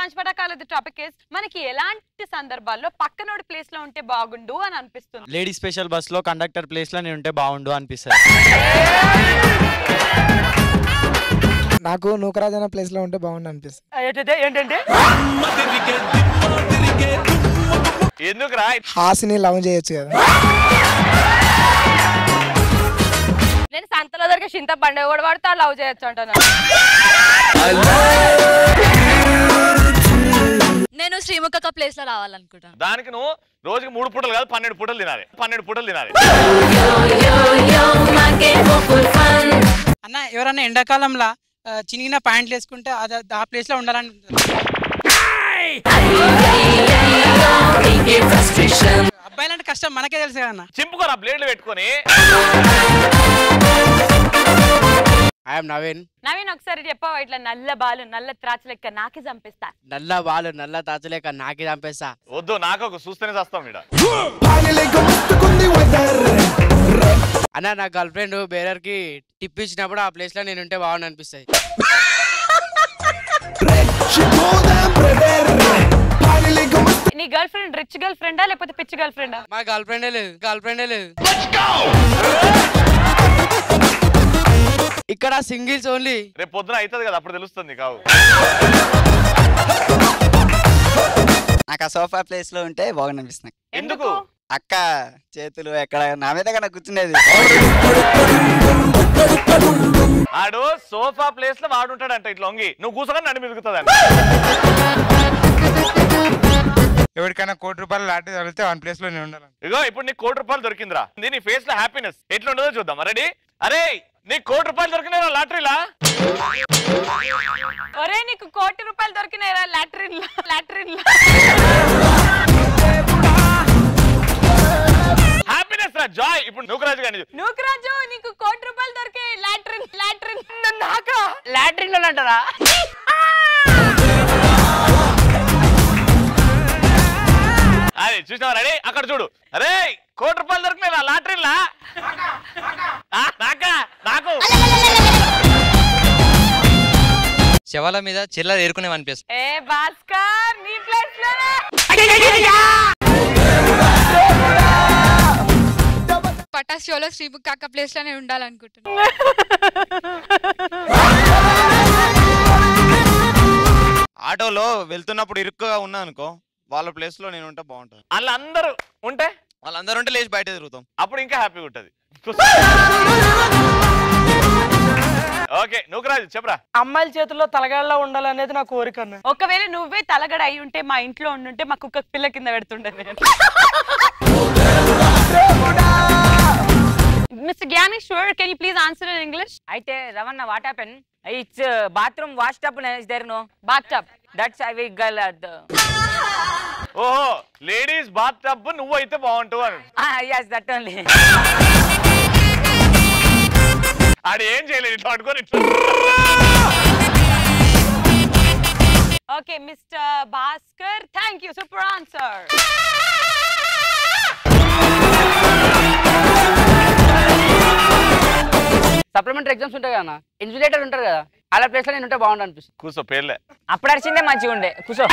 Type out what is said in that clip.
పంచపటాకాల topic is మనకి ఎలాంటి సందర్భాల్లో పక్కనోడి ప్లేస్ లో ఉంటే బాగుండు అని అనిపిస్తుంది? లేడీ స్పెషల్ బస్ లో కండక్టర్ ప్లేస్ లో నేను ఉంటే బాగుండు అనిపిస్తుంది. నాకు నూకరాజన ప్లేస్ లో ఉంటే బాగుండు అనిపిస్తుంది. ఏంటంటే ఎందుకురా హాసిని లవ్ చేయొచ్చు కదా. నేను సంతలో దొరికే చింత పండుగ కూడా వాడితే లవ్ చేయొచ్చు అంటాను. నేను శ్రీముఖ ప్లేస్ లో రావాలనుకుంటాను. దానికి నువ్వు రోజుకి 3 పూటలు కాదు 12 పూటలు తినాలి. 12 పూటలు తినాలి. అన్న ఎవరన్నా ఎండాకాలంలో చినిగిన ప్యాంట్లు వేసుకుంటే ఆ ప్లేస్ లో ఉండాలని అబ్బాయిలంటే కష్టం మనకే తెలుసు కదా అన్న. చింపుకోరా బ్లేడ్లు పెట్టుకొని. ఐఎమ్ నవీన్. నవీన్ ఒకసారి చెప్పావా ఇట్లా నల్ల బాలు నల్ల త్రాచ లెక్క నాకే చంపిస్తా. నల్ల బాలు నల్ల తాచలేక నాకే చంపేస్తా. వద్దు నాకు ఒక చూస్తేనే చేస్తాం ఇక్కడ. అన్న నా గర్ల్ ఫ్రెండ్ బేరర్ కి టిప్ ఇచ్చినప్పుడు ఆ ప్లేస్ లో నేను ఉంటే బాగుంది అనిపిస్తుంది. నీ గర్ల్ ఫ్రెండ్ రిచ్ గర్ల్ ఫ్రెండా లేకపోతే పిచ్ గర్ల్ ఫ్రెండా? మా గర్ల్ ఫ్రెండే లేదు. ఇక్కడ సింగిల్స్ ఓన్లీ. రేపు పొద్దున అవుతుంది కదా అప్పుడు తెలుస్తుంది కావు. నాకు ఆ సోఫా ప్లేస్ లో ఉంటే బాగుంది అనిపిస్తుంది. ఎందుకు? అక్క చేతులు ఎక్కడ నా మీద కన్నా కూర్చునేది. ఆడు సోఫా ప్లేస్ లో వాడుంటాడంట ఇట్లా వంగి. నువ్వు కూర్చొని నన్ను మిగులుతుంది. ఎవరికైనా ₹1 లాటరీ తగిలితే 1 ప్లేస్ లో నేను ఉండాలి. ఇగో ఇప్పుడు నీకు ₹1 దొరికిందిరా. నీ ఫేస్ లో హ్యాపీనెస్ ఎట్లా ఉండదో చూద్దాం. రెడీ? అరే నీకు ₹1 దొరికినారా లాటరీలా? ఒరే నీకు ₹1 దొరికినారా లాటరీన్ హ్యాపీనెస్ రా జాయ్. ఇప్పుడు నూకరాజు గాని నూకరాజు నీకు ₹1 దొరికే లాటరీన్ నాకా లాట్రిన్ లో అంటారా? అరే చూసినావా? రెడీ? అక్కడ చూడు. అరే ₹1 దొరికినారా లాటరీలా? నాకు శవాల మీద చిల్ల ఏరుకునే అనిపిస్తుంది. ఏ భాస్కర్ నీ ప్లేస్ లోనే పటాస్ షోలో శ్రీముఖ ప్లేస్ లో నేను ఉండాలనుకుంటున్నాను. ఆటోలో వెళ్తున్నప్పుడు ఇరుక్కుగా ఉన్నా అనుకో వాళ్ళ ప్లేస్ లో నేను ఉంటే బాగుంటుంది. వాళ్ళందరూ ఉంటే లేచి బయట తిరుగుతాం. అప్పుడు ఇంకా హ్యాపీగా ఉంటది. ఓకే నూకరాజు చెప్పరా. అమ్మాయిల చేతుల్లో తలగాళ్ళ ఉండాలనేది నా కోరిక అన్న. ఒకవేళ నువ్వే తలగడ అయి ఉంటే మా ఇంట్లో ఉండుంటే మా కుక్క పిల్ల కింద పెడుతుండే నేను. Mr. Gyaneshwar, can you please answer in English? అయితే Ravanna, what happened? It's bathroom washtub is there no? Bathtub. That's I will girl at the. ఓహో లేడీస్ బాత్ టబ్ నువ్వు అయితే బాగుంటావు అని. Yes, that only. ఆడు ఏం చేయలేదు ఇట్లా పట్టుకొని. Okay, Mr. Bhaskar, thank you. Super answer. Supplementary exams ఉంటాయి కదా, ఇన్సులేటర్ ఉంటారు కదా, అలా ప్లేస్ లో నేను ఉంటే బాగుండు అనిపిస్తుంది. కూర్చో పేర్లే. అప్పుడు అరిచిందే మంచిగా ఉండే. కూర్చో.